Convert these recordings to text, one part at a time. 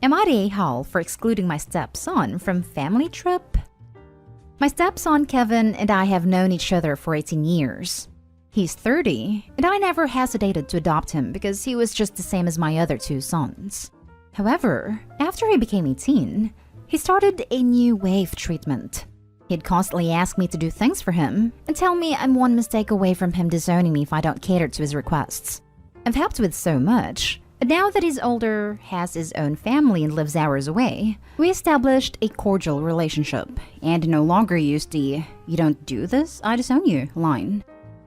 Am I the a-hole for excluding my stepson from family trip? My stepson Kevin and I have known each other for 18 years. He's 30, and I never hesitated to adopt him because he was just the same as my other two sons. However, after he became 18, he started a new wave treatment. He'd constantly ask me to do things for him and tell me I'm one mistake away from him disowning me if I don't cater to his requests. I've helped with so much, but now that he's older, has his own family and lives hours away, we established a cordial relationship and no longer use the "you don't do this, I disown you" line.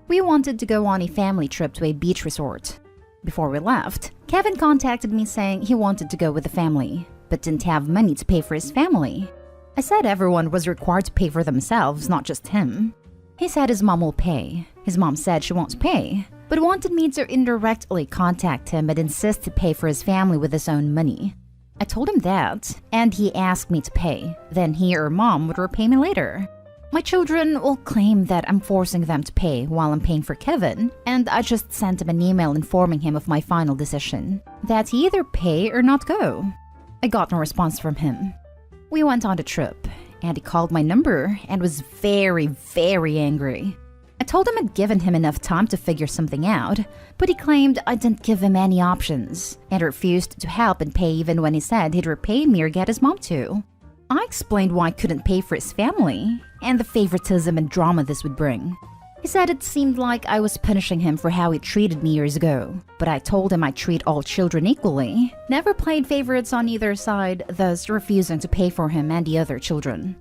We wanted to go on a family trip to a beach resort. Before we left, Kevin contacted me saying he wanted to go with the family, but didn't have money to pay for his family. I said everyone was required to pay for themselves, not just him. He said his mom will pay. His mom said she won't pay, but wanted me to indirectly contact him and insist to pay for his family with his own money. I told him that, and he asked me to pay. Then he or mom would repay me later. My children will claim that I'm forcing them to pay while I'm paying for Kevin, and I just sent him an email informing him of my final decision, that he either pay or not go. I got no response from him. We went on the trip, and he called my number and was very, very angry. I told him I'd given him enough time to figure something out, but he claimed I didn't give him any options, and refused to help and pay even when he said he'd repay me or get his mom to. I explained why I couldn't pay for his family, and the favoritism and drama this would bring. He said it seemed like I was punishing him for how he treated me years ago, but I told him I treat all children equally, never played favorites on either side, thus refusing to pay for him and the other children.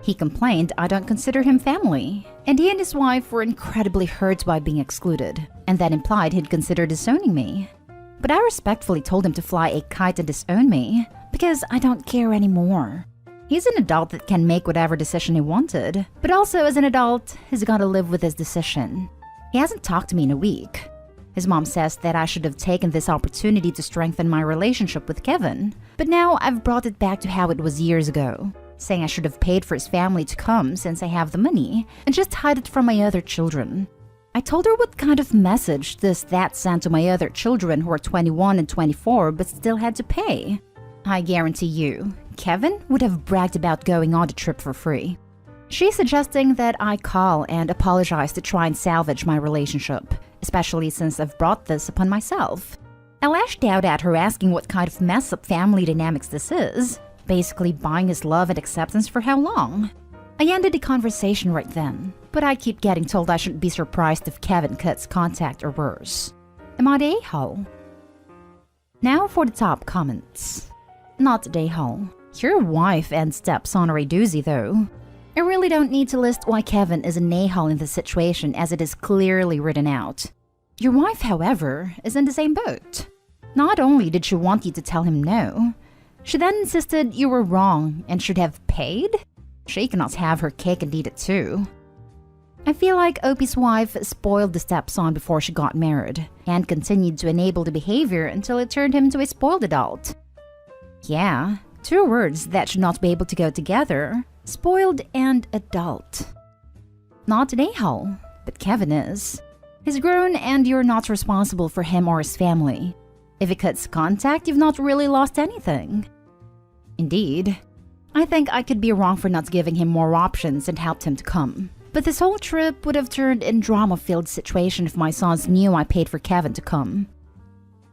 He complained I don't consider him family, and he and his wife were incredibly hurt by being excluded, and that implied he'd consider disowning me. But I respectfully told him to fly a kite and disown me, because I don't care anymore. He's an adult that can make whatever decision he wanted, but also as an adult, he's gotta live with his decision. He hasn't talked to me in a week. His mom says that I should have taken this opportunity to strengthen my relationship with Kevin, but now I've brought it back to how it was years ago, saying I should have paid for his family to come since I have the money, and just hide it from my other children. I told her what kind of message that sent to my other children who are 21 and 24 but still had to pay. I guarantee you, Kevin would have bragged about going on the trip for free. She's suggesting that I call and apologize to try and salvage my relationship, especially since I've brought this upon myself. I lashed out at her asking what kind of mess up family dynamics this is, basically buying his love and acceptance for how long? I ended the conversation right then, but I keep getting told I shouldn't be surprised if Kevin cuts contact or worse. Am I the a-hole? Now for the top comments. Not the a-hole. Your wife and stepson are a doozy though. I really don't need to list why Kevin is an a-hole in this situation as it is clearly written out. Your wife, however, is in the same boat. Not only did she want you to tell him no, she then insisted you were wrong and should have paid? She cannot have her cake and eat it too. I feel like Opie's wife spoiled the stepson before she got married, and continued to enable the behavior until it turned him into a spoiled adult. Yeah, two words that should not be able to go together, spoiled and adult. Not an a-hole, but Kevin is. He's grown and you're not responsible for him or his family. If he cuts contact, you've not really lost anything. Indeed. I think I could be wrong for not giving him more options and helped him to come. But this whole trip would have turned in drama-filled situation if my sons knew I paid for Kevin to come.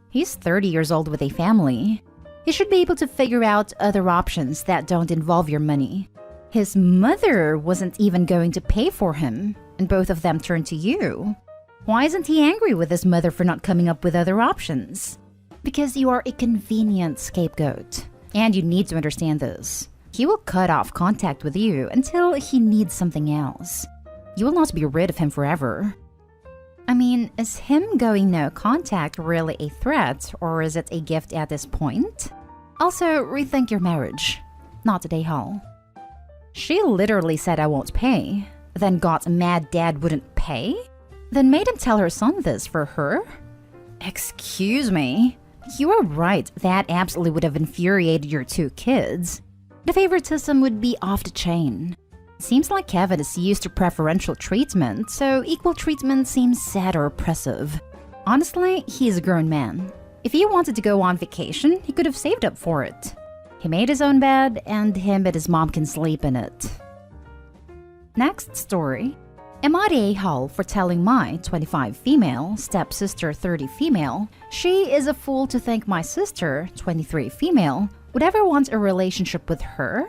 He's 30 years old with a family. He should be able to figure out other options that don't involve your money. His mother wasn't even going to pay for him, and both of them turned to you. Why isn't he angry with his mother for not coming up with other options? Because you are a convenient scapegoat, and you need to understand this. He will cut off contact with you until he needs something else. You will not be rid of him forever. I mean, is him going no contact really a threat, or is it a gift at this point? Also, rethink your marriage. Not the a-hole. She literally said I won't pay, then got mad dad wouldn't pay, then made him tell her son this for her? Excuse me? You are right, that absolutely would have infuriated your two kids. The favoritism would be off the chain. Seems like Kevin is used to preferential treatment, so equal treatment seems sad or oppressive. Honestly, he's a grown man. If he wanted to go on vacation, he could have saved up for it. He made his own bed, and him and his mom can sleep in it. Next story. Am I the a-hole for telling my 25 female stepsister 30 female she is a fool to think my sister 23 female would ever want a relationship with her?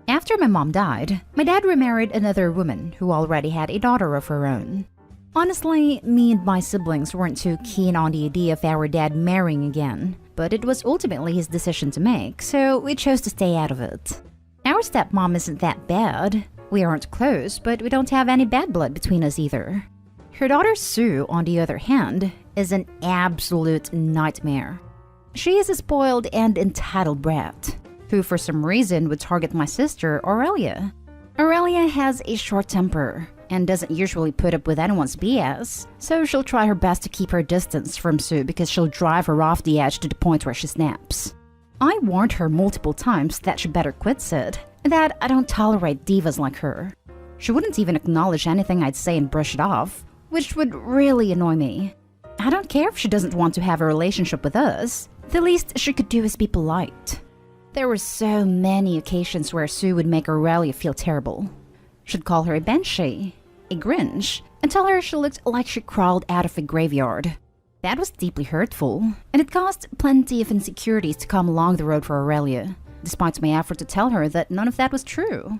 After my mom died, my dad remarried another woman who already had a daughter of her own. Honestly, me and my siblings weren't too keen on the idea of our dad marrying again, but it was ultimately his decision to make, so we chose to stay out of it. Our stepmom isn't that bad. We aren't close, but we don't have any bad blood between us either. Her daughter Sue, on the other hand, is an absolute nightmare. She is a spoiled and entitled brat, who for some reason would target my sister, Aurelia. Aurelia has a short temper and doesn't usually put up with anyone's BS, so she'll try her best to keep her distance from Sue because she'll drive her off the edge to the point where she snaps. I warned her multiple times that she better quit Sid, and that I don't tolerate divas like her. She wouldn't even acknowledge anything I'd say and brush it off, which would really annoy me. I don't care if she doesn't want to have a relationship with us. The least she could do is be polite. There were so many occasions where Sue would make Aurelia feel terrible. She'd call her a banshee, a Grinch, and tell her she looked like she crawled out of a graveyard. That was deeply hurtful, and it caused plenty of insecurities to come along the road for Aurelia, despite my effort to tell her that none of that was true.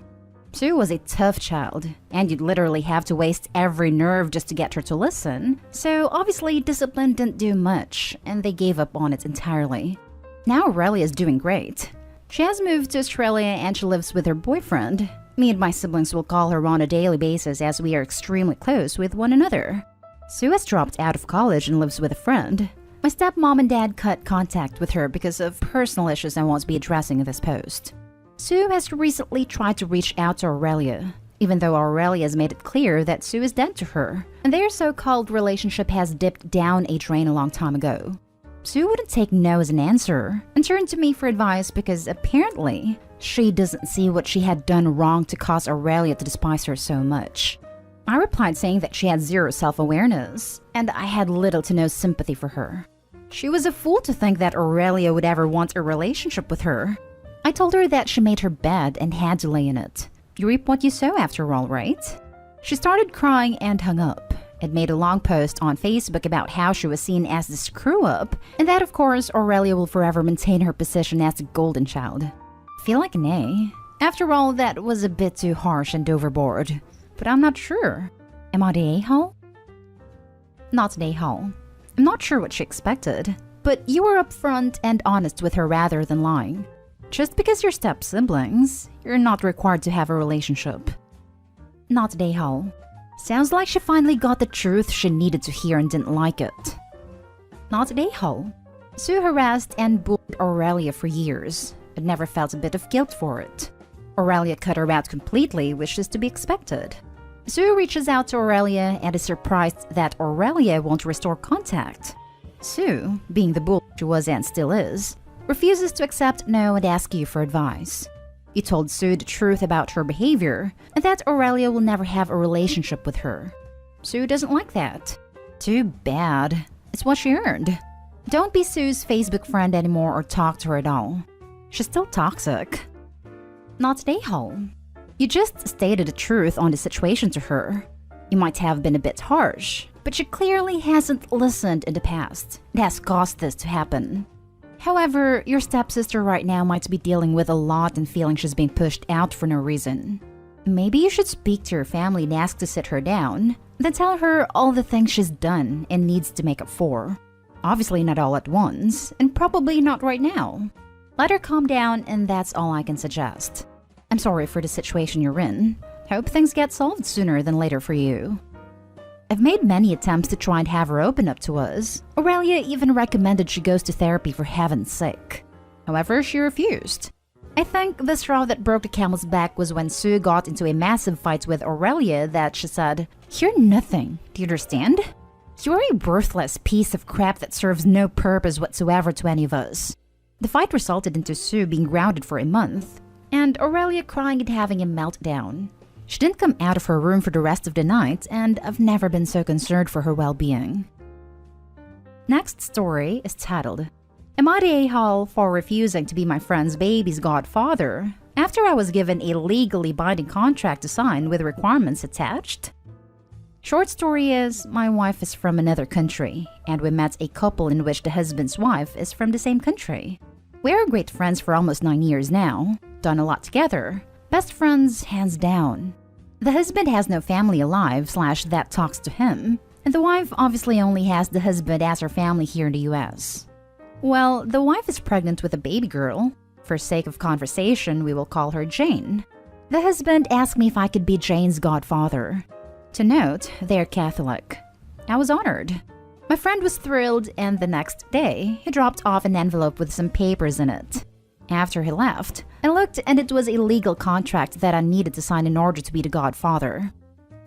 Sue was a tough child, and you'd literally have to waste every nerve just to get her to listen, so obviously discipline didn't do much, and they gave up on it entirely. Now Aurelia is doing great. She has moved to Australia and she lives with her boyfriend. Me and my siblings will call her on a daily basis as we are extremely close with one another. Sue has dropped out of college and lives with a friend. My stepmom and dad cut contact with her because of personal issues I won't be addressing in this post. Sue has recently tried to reach out to Aurelia, even though Aurelia has made it clear that Sue is dead to her, and their so-called relationship has dipped down a drain a long time ago. Sue wouldn't take no as an answer and turned to me for advice because apparently she doesn't see what she had done wrong to cause Aurelia to despise her so much. I replied saying that she had zero self-awareness, and I had little to no sympathy for her. She was a fool to think that Aurelia would ever want a relationship with her. I told her that she made her bed and had to lay in it. You reap what you sow after all, right? She started crying and hung up, and made a long post on Facebook about how she was seen as the screw-up, and that of course Aurelia will forever maintain her position as the golden child. Feel like an A. After all, that was a bit too harsh and overboard. But I'm not sure. Am I the a-hole? Not the a-hole. I'm not sure what she expected, but you were upfront and honest with her rather than lying. Just because you're step-siblings, you're not required to have a relationship. Not the a-hole. Sounds like she finally got the truth she needed to hear and didn't like it. Not the a-hole. Sue harassed and bullied Aurelia for years, but never felt a bit of guilt for it. Aurelia cut her out completely, which is to be expected. Sue reaches out to Aurelia and is surprised that Aurelia won't restore contact. Sue, being the bull she was and still is, refuses to accept no and ask you for advice. You told Sue the truth about her behavior and that Aurelia will never have a relationship with her. Sue doesn't like that. Too bad. It's what she earned. Don't be Sue's Facebook friend anymore or talk to her at all. She's still toxic. Not an a-hole. You just stated the truth on the situation to her. You might have been a bit harsh, but she clearly hasn't listened in the past. It has caused this to happen. However, your stepsister right now might be dealing with a lot and feeling she's being pushed out for no reason. Maybe you should speak to her family and ask to sit her down, then tell her all the things she's done and needs to make up for. Obviously not all at once, and probably not right now. Let her calm down, and that's all I can suggest. I'm sorry for the situation you're in. Hope things get solved sooner than later for you. I've made many attempts to try and have her open up to us. Aurelia even recommended she goes to therapy for heaven's sake. However, she refused. I think the straw that broke the camel's back was when Sue got into a massive fight with Aurelia that she said, "You're nothing, do you understand? You're a worthless piece of crap that serves no purpose whatsoever to any of us." The fight resulted into Sue being grounded for a month, and Aurelia crying and having a meltdown. She didn't come out of her room for the rest of the night, and I've never been so concerned for her well-being. Next story is titled, Am I the a-hole for refusing to be my friend's baby's godfather after I was given a legally binding contract to sign with requirements attached? Short story is, my wife is from another country, and we met a couple in which the husband's wife is from the same country. We are great friends for almost 9 years now, done a lot together, best friends hands down. The husband has no family alive / that talks to him, and the wife obviously only has the husband as her family here in the US. Well, the wife is pregnant with a baby girl. For sake of conversation, we will call her Jane. The husband asked me if I could be Jane's godfather. To note, they are Catholic. I was honored. My friend was thrilled, and the next day, he dropped off an envelope with some papers in it. After he left, I looked and it was a legal contract that I needed to sign in order to be the godfather.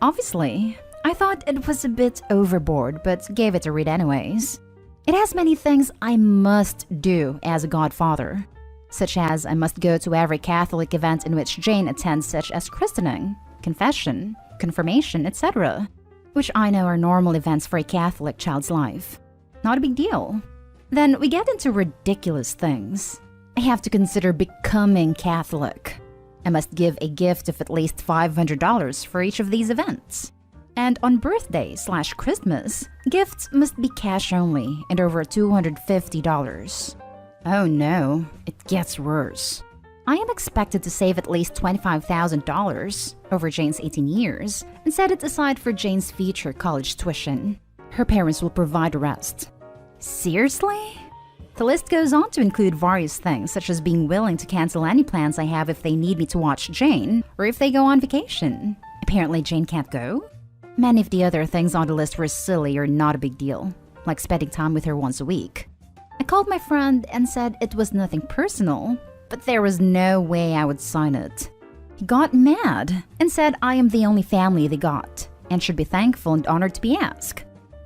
Obviously, I thought it was a bit overboard, but gave it a read anyways. It has many things I must do as a godfather, such as I must go to every Catholic event in which Jane attends, such as christening, confession, confirmation, etc., which I know are normal events for a Catholic child's life. Not a big deal. Then we get into ridiculous things. I have to consider becoming Catholic. I must give a gift of at least $500 for each of these events. And on birthday / Christmas, gifts must be cash only and over $250. Oh no, it gets worse. I am expected to save at least $25,000 over Jane's 18 years and set it aside for Jane's future college tuition. Her parents will provide the rest. Seriously? The list goes on to include various things, such as being willing to cancel any plans I have if they need me to watch Jane, or if they go on vacation. Apparently Jane can't go? Many of the other things on the list were silly or not a big deal, like spending time with her once a week. I called my friend and said it was nothing personal, but there was no way I would sign it. He got mad and said I am the only family they got, and should be thankful and honored to be asked.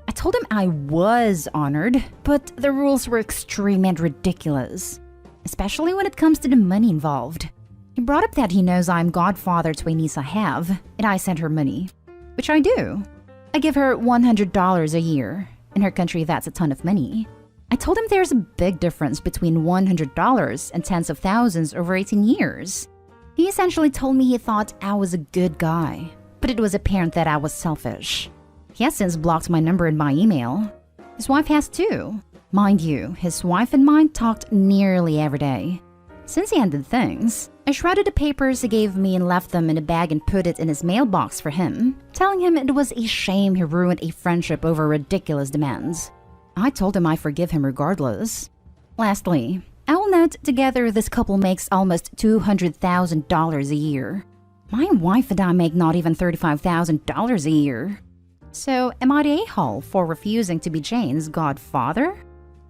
I told him I was honored, but the rules were extreme and ridiculous, especially when it comes to the money involved. He brought up that he knows I'm godfather to a niece I have, and I send her money, which I do. I give her $100 a year. In her country, that's a ton of money. I told him there's a big difference between $100 and tens of thousands over 18 years. He essentially told me he thought I was a good guy, but it was apparent that I was selfish. He has since blocked my number and my email. His wife has too. Mind you, his wife and mine talked nearly every day. Since he ended things, I shredded the papers he gave me and left them in a bag and put it in his mailbox for him, telling him it was a shame he ruined a friendship over ridiculous demands. I told him I forgive him regardless. Lastly, I will note together this couple makes almost $200,000 a year. My wife and I make not even $35,000 a year. So am I the a-hole for refusing to be Jane's godfather?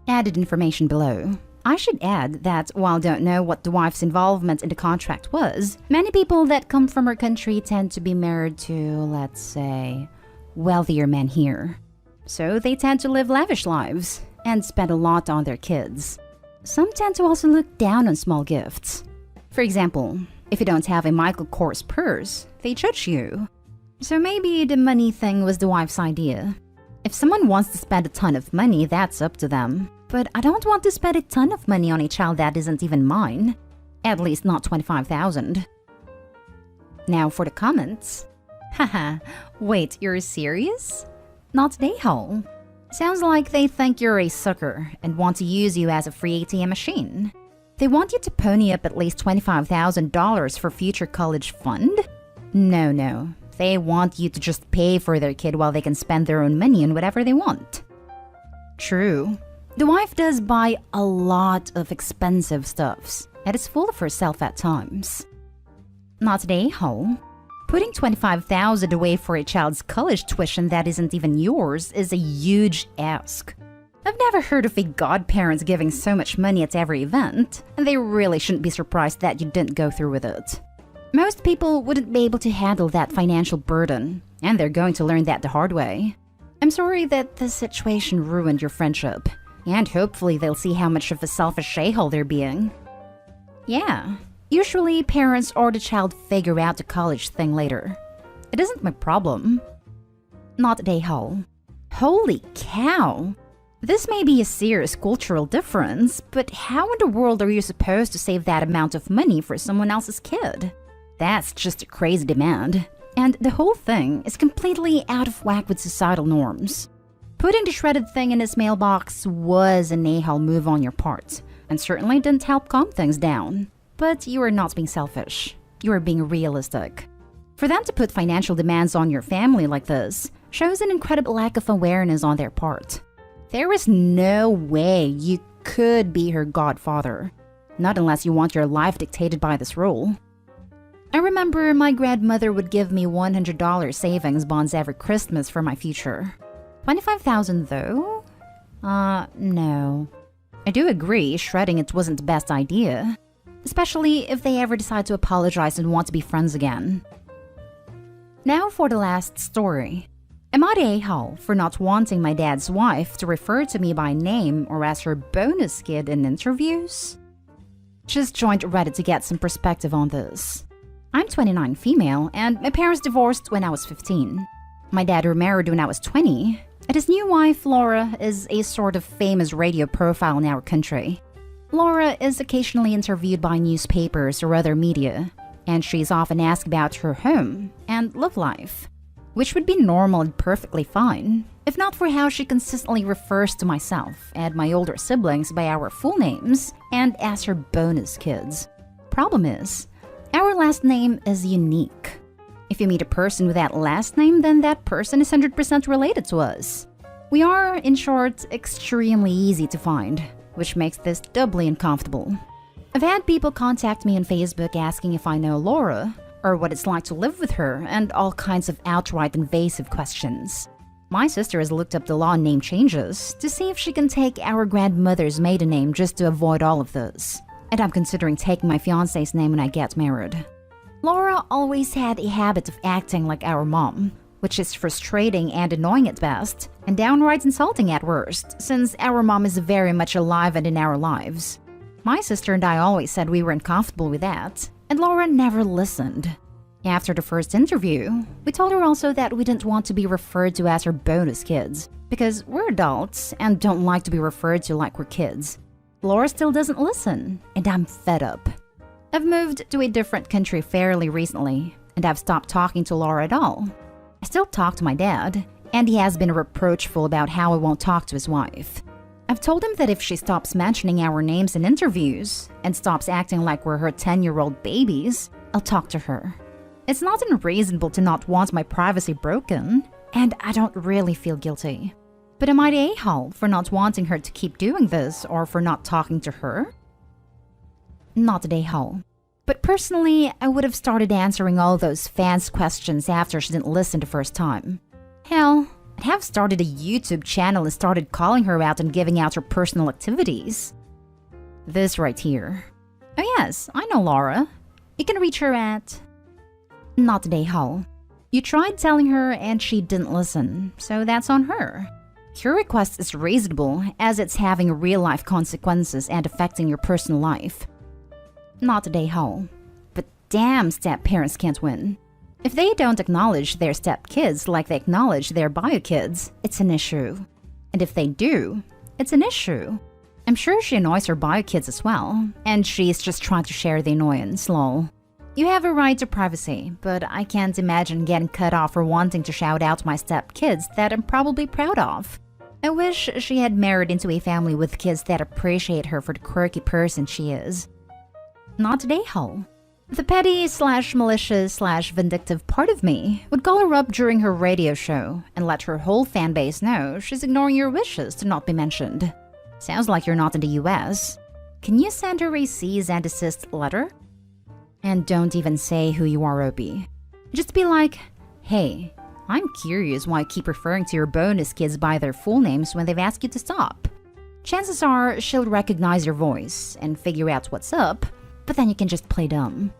Added information below. I should add that while I don't know what the wife's involvement in the contract was, many people that come from her country tend to be married to, let's say, wealthier men here. So they tend to live lavish lives and spend a lot on their kids. Some tend to also look down on small gifts. For example, if you don't have a Michael Kors purse, they judge you. So maybe the money thing was the wife's idea. If someone wants to spend a ton of money, that's up to them. But I don't want to spend a ton of money on a child that isn't even mine. At least not $25,000. Now for the comments. Haha, wait, you're serious? Not the a-hole. Sounds like they think you're a sucker and want to use you as a free ATM machine. They want you to pony up at least $25,000 for future college fund? No. They want you to just pay for their kid while they can spend their own money on whatever they want. True. The wife does buy a lot of expensive stuffs and is full of herself at times. Not the a-hole. Putting $25,000 away for a child's college tuition that isn't even yours is a huge ask. I've never heard of a godparent giving so much money at every event, and they really shouldn't be surprised that you didn't go through with it. Most people wouldn't be able to handle that financial burden, and they're going to learn that the hard way. I'm sorry that this situation ruined your friendship, and hopefully they'll see how much of a selfish a-hole they're being. Yeah, usually parents or the child figure out the college thing later. It isn't my problem. Not the a-hole. Holy cow! This may be a serious cultural difference, but how in the world are you supposed to save that amount of money for someone else's kid? That's just a crazy demand. And the whole thing is completely out of whack with societal norms. Putting the shredded thing in his mailbox was an a-hole move on your part, and certainly didn't help calm things down. But you are not being selfish. You are being realistic. For them to put financial demands on your family like this shows an incredible lack of awareness on their part. There is no way you could be her godfather, not unless you want your life dictated by this rule. I remember my grandmother would give me $100 savings bonds every Christmas for my future. $25,000 though? No. I do agree shredding it wasn't the best idea, especially if they ever decide to apologize and want to be friends again. Now for the last story. Am I the a-hole for not wanting my dad's wife to refer to me by name or as her bonus kid in interviews? Just joined Reddit to get some perspective on this. I'm 29 female, and my parents divorced when I was 15. My dad remarried when I was 20, and his new wife, Laura, is a sort of famous radio profile in our country. Laura is occasionally interviewed by newspapers or other media, and she's often asked about her home and love life, which would be normal and perfectly fine, if not for how she consistently refers to myself and my older siblings by our full names and as her bonus kids. Problem is, our last name is unique. If you meet a person with that last name, then that person is 100% related to us. We are, in short, extremely easy to find, which makes this doubly uncomfortable. I've had people contact me on Facebook asking if I know Laura, or what it's like to live with her, and all kinds of outright invasive questions. My sister has looked up the law on name changes to see if she can take our grandmother's maiden name just to avoid all of this. And I'm considering taking my fiancé's name when I get married. Laura always had a habit of acting like our mom, which is frustrating and annoying at best, and downright insulting at worst, since our mom is very much alive and in our lives. My sister and I always said we were uncomfortable with that, and Laura never listened. After the first interview, we told her also that we didn't want to be referred to as her bonus kids, because we're adults and don't like to be referred to like we're kids. Laura still doesn't listen, and I'm fed up. I've moved to a different country fairly recently, and I've stopped talking to Laura at all. I still talk to my dad, and he has been reproachful about how I won't talk to his wife. I've told him that if she stops mentioning our names in interviews and stops acting like we're her 10-year-old babies, I'll talk to her. It's not unreasonable to not want my privacy broken, and I don't really feel guilty. But am I the a-hole for not wanting her to keep doing this or for not talking to her? Not the a-hole. But personally, I would have started answering all those fans' questions after she didn't listen the first time. Hell, I'd have started a YouTube channel and started calling her out and giving out her personal activities. This right here. Oh yes, I know Laura. You can reach her at... Not the a-hole. You tried telling her and she didn't listen, so that's on her. Your request is reasonable as it's having real-life consequences and affecting your personal life. Not the a-hole. But damn, step-parents can't win. If they don't acknowledge their step-kids like they acknowledge their bio-kids, it's an issue. And if they do, it's an issue. I'm sure she annoys her bio-kids as well, and she's just trying to share the annoyance, lol. You have a right to privacy, but I can't imagine getting cut off for wanting to shout out my step-kids that I'm probably proud of. I wish she had married into a family with kids that appreciate her for the quirky person she is. Not the a-hole. The petty/malicious/vindictive part of me would call her up during her radio show and let her whole fanbase know she's ignoring your wishes to not be mentioned. Sounds like you're not in the US. Can you send her a cease and desist letter? And don't even say who you are, Opie. Just be like, hey, I'm curious why you keep referring to your bonus kids by their full names when they've asked you to stop. Chances are she'll recognize your voice and figure out what's up, but then you can just play dumb.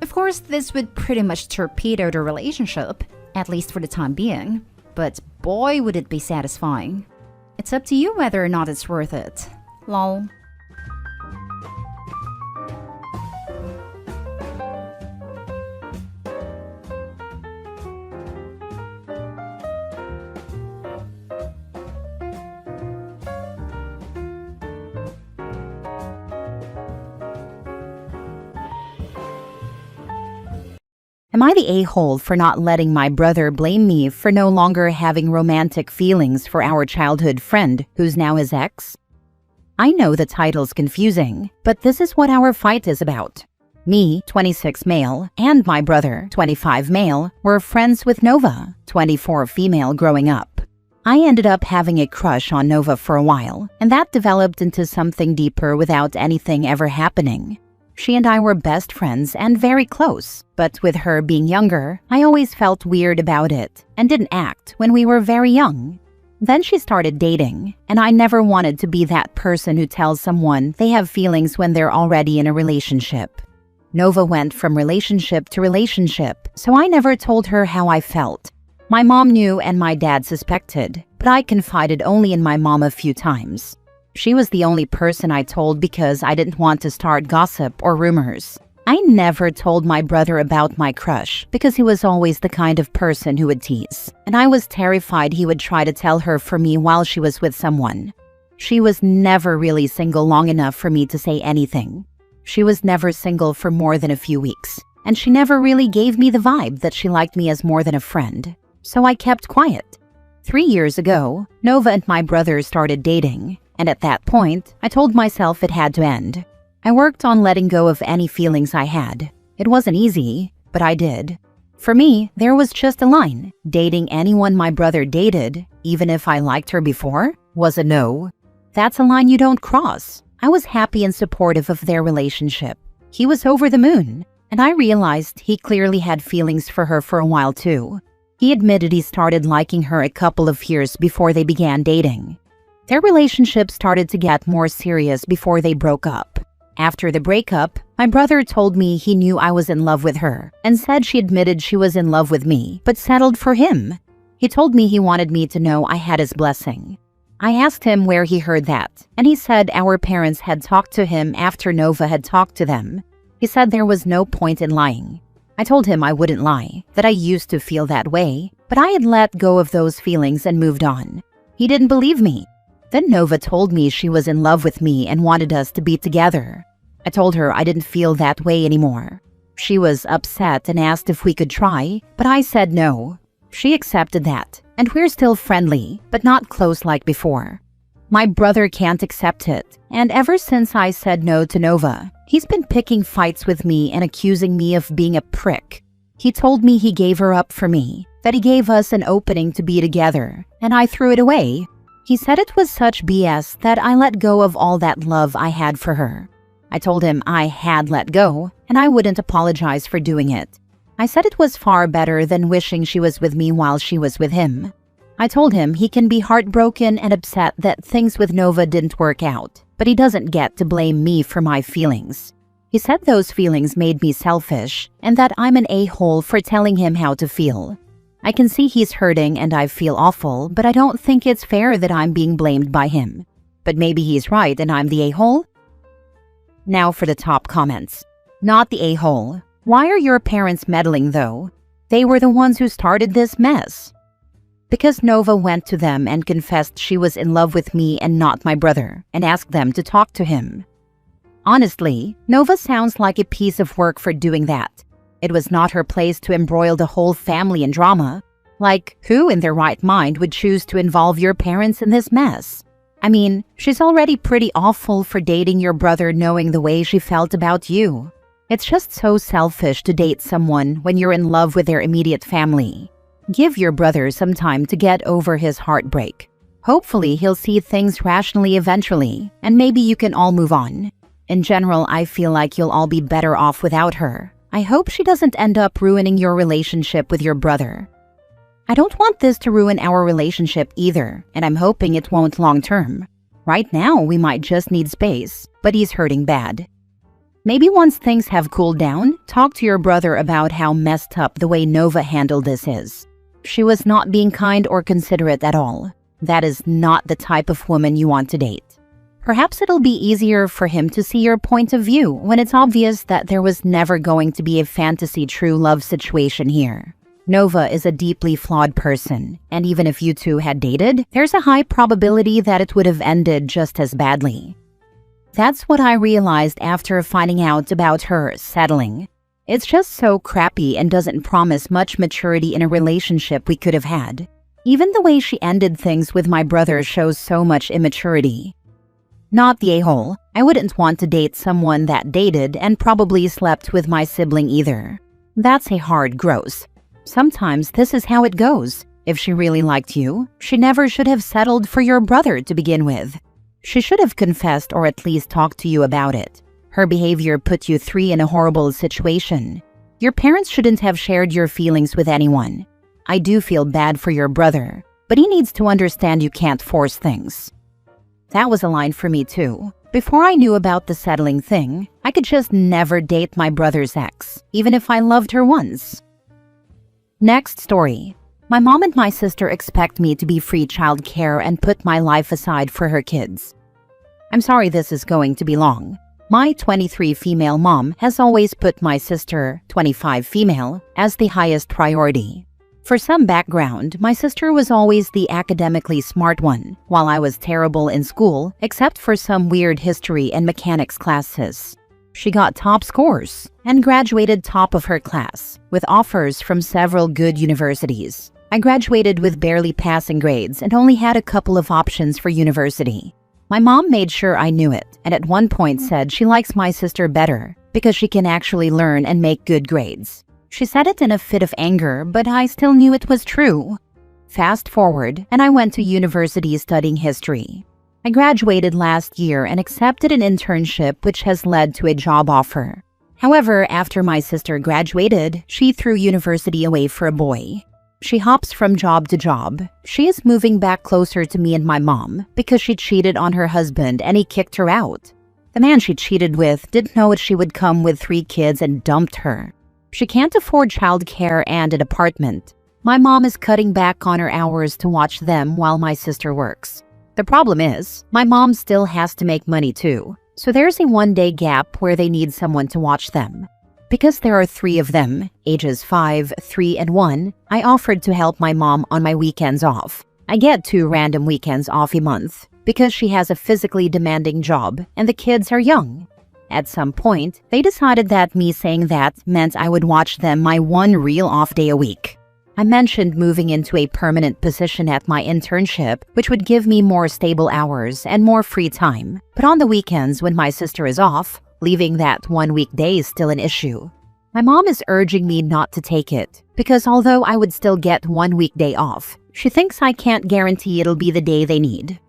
Of course, this would pretty much torpedo the relationship, at least for the time being, but boy would it be satisfying. It's up to you whether or not it's worth it. Lol. Am I the a-hole for not letting my brother blame me for no longer having romantic feelings for our childhood friend who's now his ex? I know the title's confusing, but this is what our fight is about. Me, 26 male, and my brother, 25 male, were friends with Nova, 24 female growing up. I ended up having a crush on Nova for a while, and that developed into something deeper without anything ever happening. She and I were best friends and very close, but with her being younger, I always felt weird about it and didn't act when we were very young. Then she started dating, and I never wanted to be that person who tells someone they have feelings when they're already in a relationship. Nova went from relationship to relationship, so I never told her how I felt. My mom knew and my dad suspected, but I confided only in my mom a few times. She was the only person I told because I didn't want to start gossip or rumors. I never told my brother about my crush because he was always the kind of person who would tease, and I was terrified he would try to tell her for me while she was with someone. She was never really single long enough for me to say anything. She was never single for more than a few weeks, and she never really gave me the vibe that she liked me as more than a friend. So I kept quiet. 3 years ago, Nova and my brother started dating, and at that point, I told myself it had to end. I worked on letting go of any feelings I had. It wasn't easy, but I did. For me, there was just a line. Dating anyone my brother dated, even if I liked her before, was a no. That's a line you don't cross. I was happy and supportive of their relationship. He was over the moon, and I realized he clearly had feelings for her for a while too. He admitted he started liking her a couple of years before they began dating. Their relationship started to get more serious before they broke up. After the breakup, my brother told me he knew I was in love with her and said she admitted she was in love with me, but settled for him. He told me he wanted me to know I had his blessing. I asked him where he heard that, and he said our parents had talked to him after Nova had talked to them. He said there was no point in lying. I told him I wouldn't lie, that I used to feel that way, but I had let go of those feelings and moved on. He didn't believe me. Then Nova told me she was in love with me and wanted us to be together. I told her I didn't feel that way anymore. She was upset and asked if we could try, but I said no. She accepted that, and we're still friendly, but not close like before. My brother can't accept it, and ever since I said no to Nova, he's been picking fights with me and accusing me of being a prick. He told me he gave her up for me, that he gave us an opening to be together, and I threw it away. He said it was such BS that I let go of all that love I had for her. I told him I had let go, and I wouldn't apologize for doing it. I said it was far better than wishing she was with me while she was with him. I told him he can be heartbroken and upset that things with Nova didn't work out, but he doesn't get to blame me for my feelings. He said those feelings made me selfish, and that I'm an a-hole for telling him how to feel. I can see he's hurting and I feel awful, but I don't think it's fair that I'm being blamed by him. But maybe he's right and I'm the a-hole? Now for the top comments. Not the a-hole. Why are your parents meddling though? They were the ones who started this mess. Because Nova went to them and confessed she was in love with me and not my brother, and asked them to talk to him. Honestly, Nova sounds like a piece of work for doing that. It was not her place to embroil the whole family in drama. Like, who in their right mind would choose to involve your parents in this mess? I mean, she's already pretty awful for dating your brother knowing the way she felt about you. It's just so selfish to date someone when you're in love with their immediate family. Give your brother some time to get over his heartbreak. Hopefully, he'll see things rationally eventually, and maybe you can all move on. In general, I feel like you'll all be better off without her. I hope she doesn't end up ruining your relationship with your brother. I don't want this to ruin our relationship either, and I'm hoping it won't long term. Right now, we might just need space, but he's hurting bad. Maybe once things have cooled down, talk to your brother about how messed up the way Nova handled this is. She was not being kind or considerate at all. That is not the type of woman you want to date. Perhaps it'll be easier for him to see your point of view when it's obvious that there was never going to be a fantasy true love situation here. Nova is a deeply flawed person, and even if you two had dated, there's a high probability that it would have ended just as badly. That's what I realized after finding out about her settling. It's just so crappy and doesn't promise much maturity in a relationship we could have had. Even the way she ended things with my brother shows so much immaturity. Not the a-hole. I wouldn't want to date someone that dated and probably slept with my sibling either. That's a hard gross. Sometimes this is how it goes. If she really liked you, she never should have settled for your brother to begin with. She should have confessed or at least talked to you about it. Her behavior put you three in a horrible situation. Your parents shouldn't have shared your feelings with anyone. I do feel bad for your brother, but he needs to understand you can't force things. That was a line for me too. Before I knew about the settling thing, I could just never date my brother's ex, even if I loved her once. Next story. My mom and my sister expect me to be free childcare and put my life aside for her kids. I'm sorry this is going to be long. My 23 female mom has always put my sister, 25 female, as the highest priority. For some background, my sister was always the academically smart one, while I was terrible in school, except for some weird history and mechanics classes. She got top scores and graduated top of her class, with offers from several good universities. I graduated with barely passing grades and only had a couple of options for university. My mom made sure I knew it, and at one point said she likes my sister better because she can actually learn and make good grades. She said it in a fit of anger, but I still knew it was true. Fast forward, and I went to university studying history. I graduated last year and accepted an internship which has led to a job offer. However, after my sister graduated, she threw university away for a boy. She hops from job to job. She is moving back closer to me and my mom because she cheated on her husband and he kicked her out. The man she cheated with didn't know she would come with 3 kids and dumped her. She can't afford childcare and an apartment. My mom is cutting back on her hours to watch them while my sister works. The problem is, my mom still has to make money too, so there's a 1-day gap where they need someone to watch them. Because there are 3 of them, ages 5, 3, and 1, I offered to help my mom on my weekends off. I get 2 random weekends off a month because she has a physically demanding job and the kids are young. At some point, they decided that me saying that meant I would watch them my 1 real off day a week. I mentioned moving into a permanent position at my internship, which would give me more stable hours and more free time. But on the weekends when my sister is off, leaving that 1 weekday is still an issue. My mom is urging me not to take it, because although I would still get 1 weekday off, she thinks I can't guarantee it'll be the day they need.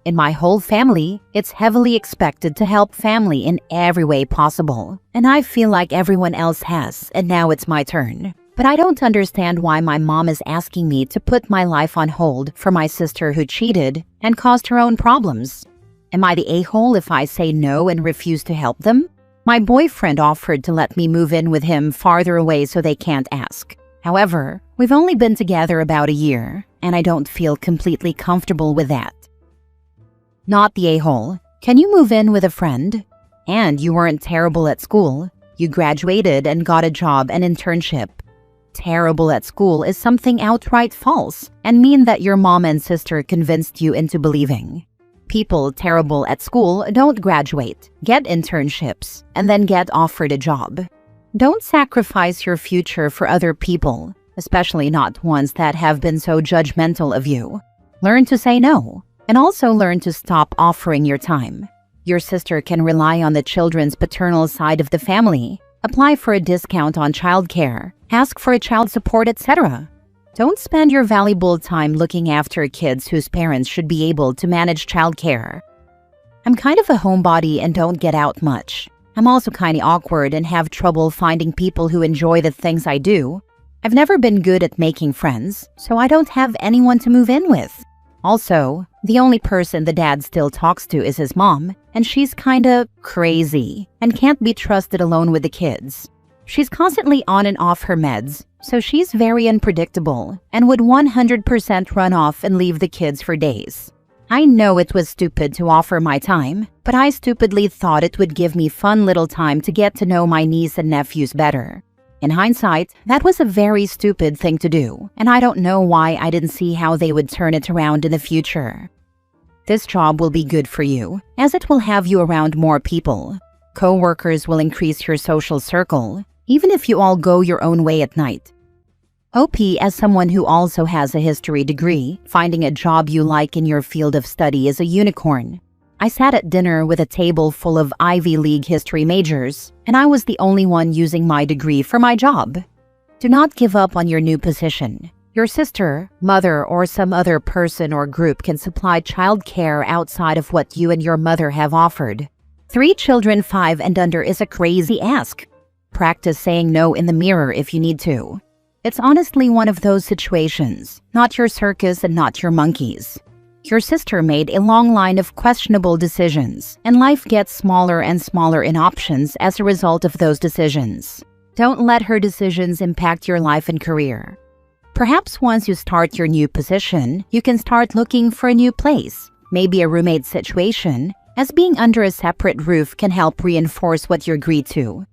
In my whole family, it's heavily expected to help family in every way possible, and I feel like everyone else has, and now it's my turn. But I don't understand why my mom is asking me to put my life on hold for my sister who cheated and caused her own problems. Am I the a-hole if I say no and refuse to help them? My boyfriend offered to let me move in with him farther away so they can't ask. However, we've only been together about a year, and I don't feel completely comfortable with that. Not the a-hole. Can you move in with a friend? And you weren't terrible at school. You graduated and got a job and internship. Terrible at school is something outright false and mean that your mom and sister convinced you into believing. People terrible at school don't graduate, get internships, and then get offered a job. Don't sacrifice your future for other people, especially not ones that have been so judgmental of you. Learn to say no. And also learn to stop offering your time. Your sister can rely on the children's paternal side of the family, apply for a discount on childcare, ask for a child support, etc. Don't spend your valuable time looking after kids whose parents should be able to manage childcare. I'm kind of a homebody and don't get out much. I'm also kinda awkward and have trouble finding people who enjoy the things I do. I've never been good at making friends, so I don't have anyone to move in with. Also, the only person the dad still talks to is his mom, and she's kinda crazy and can't be trusted alone with the kids. She's constantly on and off her meds, so she's very unpredictable and would 100% run off and leave the kids for days. I know it was stupid to offer my time, but I stupidly thought it would give me fun little time to get to know my niece and nephews better. In hindsight, that was a very stupid thing to do, and I don't know why I didn't see how they would turn it around in the future. This job will be good for you, as it will have you around more people. Co-workers will increase your social circle. even if you all go your own way at night. OP, as someone who also has a history degree, finding a job you like in your field of study is a unicorn. I sat at dinner with a table full of Ivy League history majors, and I was the only one using my degree for my job. Do not give up on your new position. Your sister, mother, or some other person or group can supply childcare outside of what you and your mother have offered. 3 children 5 and under is a crazy ask. Practice saying no in the mirror if you need to. It's honestly one of those situations, not your circus and not your monkeys. Your sister made a long line of questionable decisions, and life gets smaller and smaller in options as a result of those decisions. Don't let her decisions impact your life and career. Perhaps once you start your new position, you can start looking for a new place, maybe a roommate situation, as being under a separate roof can help reinforce what you agreed to.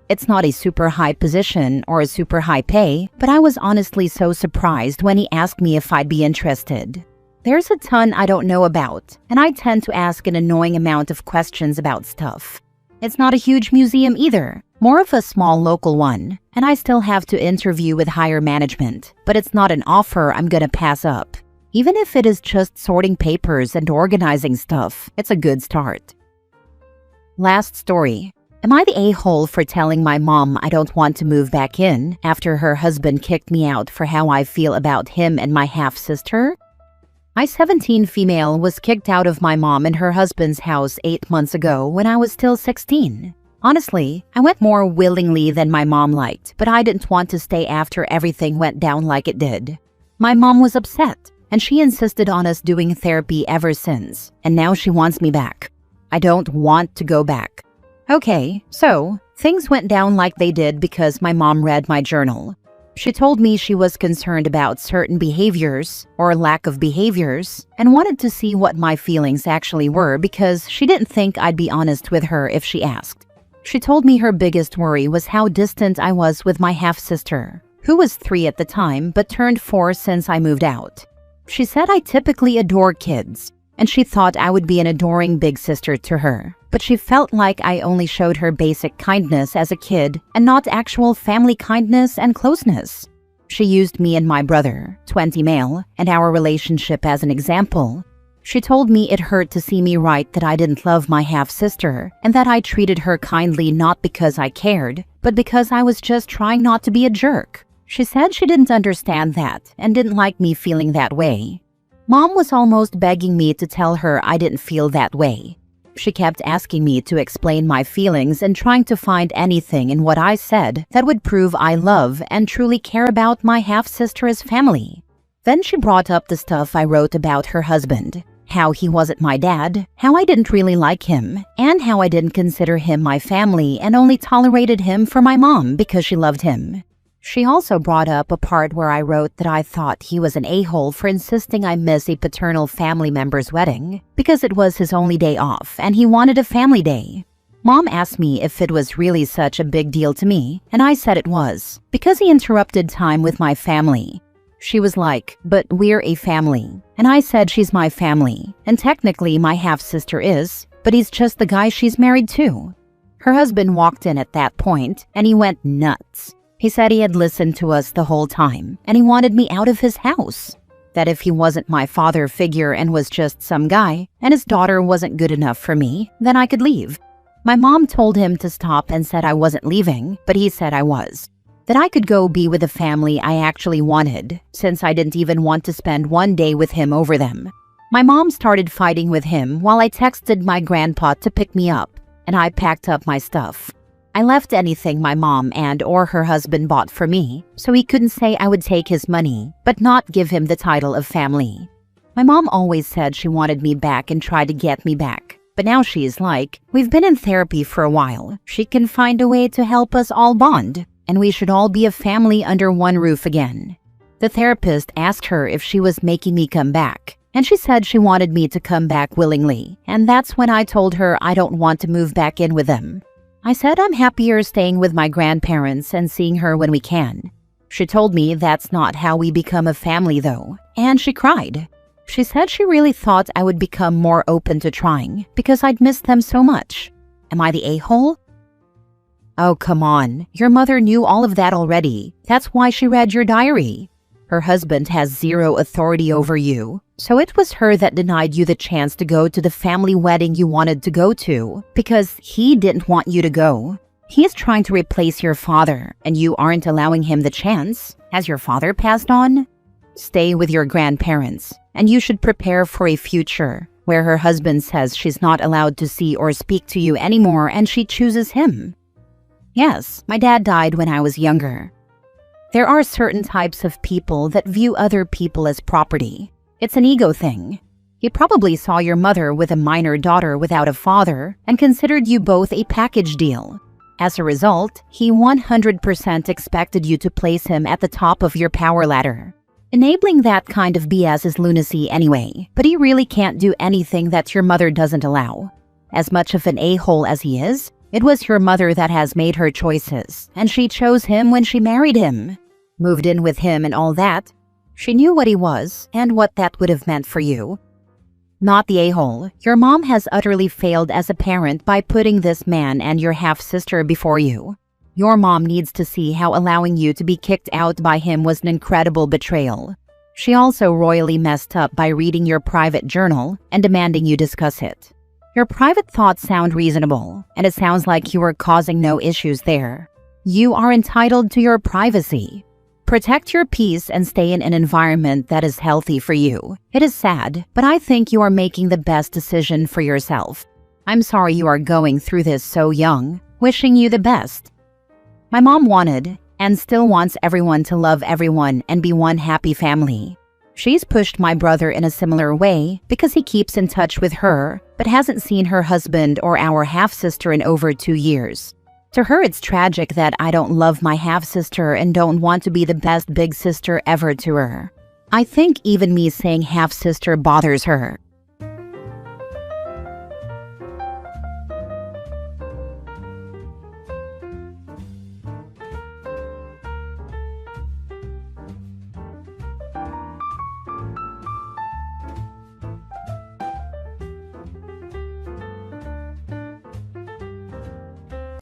It's not a super high position or a super high pay, but I was honestly so surprised when he asked me if I'd be interested. There's a ton I don't know about, and I tend to ask an annoying amount of questions about stuff. It's not a huge museum either, more of a small local one, and I still have to interview with higher management, but it's not an offer I'm gonna pass up. Even if it is just sorting papers and organizing stuff, it's a good start. Last story. Am I the a-hole for telling my mom I don't want to move back in after her husband kicked me out for how I feel about him and my half-sister? My 17 female was kicked out of my mom and her husband's house 8 months ago when I was still 16. Honestly, I went more willingly than my mom liked, but I didn't want to stay after everything went down like it did. My mom was upset, and she insisted on us doing therapy ever since, and now she wants me back. I don't want to go back. Okay, so things went down like they did because my mom read my journal. She told me she was concerned about certain behaviors or lack of behaviors and wanted to see what my feelings actually were because she didn't think I'd be honest with her if she asked. She told me her biggest worry was how distant I was with my half-sister, who was 3 at the time but turned 4 since I moved out. She said I typically adore kids, and she thought I would be an adoring big sister to her. But she felt like I only showed her basic kindness as a kid and not actual family kindness and closeness. She used me and my brother, 20 male, and our relationship as an example. She told me it hurt to see me write that I didn't love my half-sister and that I treated her kindly not because I cared, but because I was just trying not to be a jerk. She said she didn't understand that and didn't like me feeling that way. Mom was almost begging me to tell her I didn't feel that way. She kept asking me to explain my feelings and trying to find anything in what I said that would prove I love and truly care about my half-sister as family. Then she brought up the stuff I wrote about her husband, how he wasn't my dad, how I didn't really like him, and how I didn't consider him my family and only tolerated him for my mom because she loved him. She also brought up a part where I wrote that I thought he was an a-hole for insisting I miss a paternal family member's wedding because it was his only day off and he wanted a family day. Mom asked me if it was really such a big deal to me, and I said it was, because he interrupted time with my family. She was like, but we're a family. And I said she's my family, and technically my half-sister is, but he's just the guy she's married to. Her husband walked in at that point, and he went nuts. He said he had listened to us the whole time, and he wanted me out of his house. That if he wasn't my father figure and was just some guy, and his daughter wasn't good enough for me, then I could leave. My mom told him to stop and said I wasn't leaving, but he said I was. That I could go be with a family I actually wanted, since I didn't even want to spend one day with him over them. My mom started fighting with him while I texted my grandpa to pick me up, and I packed up my stuff. I left anything my mom and or her husband bought for me, so he couldn't say I would take his money, but not give him the title of family. My mom always said she wanted me back and tried to get me back, but now she's like, we've been in therapy for a while. She can find a way to help us all bond, and we should all be a family under one roof again. The therapist asked her if she was making me come back, and she said she wanted me to come back willingly, and that's when I told her I don't want to move back in with them. I said I'm happier staying with my grandparents and seeing her when we can. She told me that's not how we become a family though, and she cried. She said she really thought I would become more open to trying because I'd missed them so much. Am I the a-hole? Oh, come on. Your mother knew all of that already. That's why she read your diary. Her husband has zero authority over you, so it was her that denied you the chance to go to the family wedding you wanted to go to because he didn't want you to go. He is trying to replace your father, and you aren't allowing him the chance. Has your father passed on? Stay with your grandparents, and you should prepare for a future where her husband says she's not allowed to see or speak to you anymore and she chooses him. Yes, my dad died when I was younger. There are certain types of people that view other people as property. It's an ego thing. He probably saw your mother with a minor daughter without a father and considered you both a package deal. As a result, he 100% expected you to place him at the top of your power ladder. Enabling that kind of BS is lunacy anyway, but he really can't do anything that your mother doesn't allow. As much of an a-hole as he is, it was your mother that has made her choices, and she chose him when she married him. Moved in with him and all that. She knew what he was and what that would have meant for you. Not the a-hole. Your mom has utterly failed as a parent by putting this man and your half-sister before you. Your mom needs to see how allowing you to be kicked out by him was an incredible betrayal. She also royally messed up by reading your private journal and demanding you discuss it. Your private thoughts sound reasonable, and it sounds like you are causing no issues there. You are entitled to your privacy. Protect your peace and stay in an environment that is healthy for you. It is sad, but I think you are making the best decision for yourself. I'm sorry you are going through this so young. Wishing you the best. My mom wanted, and still wants everyone to love everyone and be one happy family. She's pushed my brother in a similar way because he keeps in touch with her, but hasn't seen her husband or our half-sister in over 2 years. To her, it's tragic that I don't love my half-sister and don't want to be the best big sister ever to her. I think even me saying half-sister bothers her.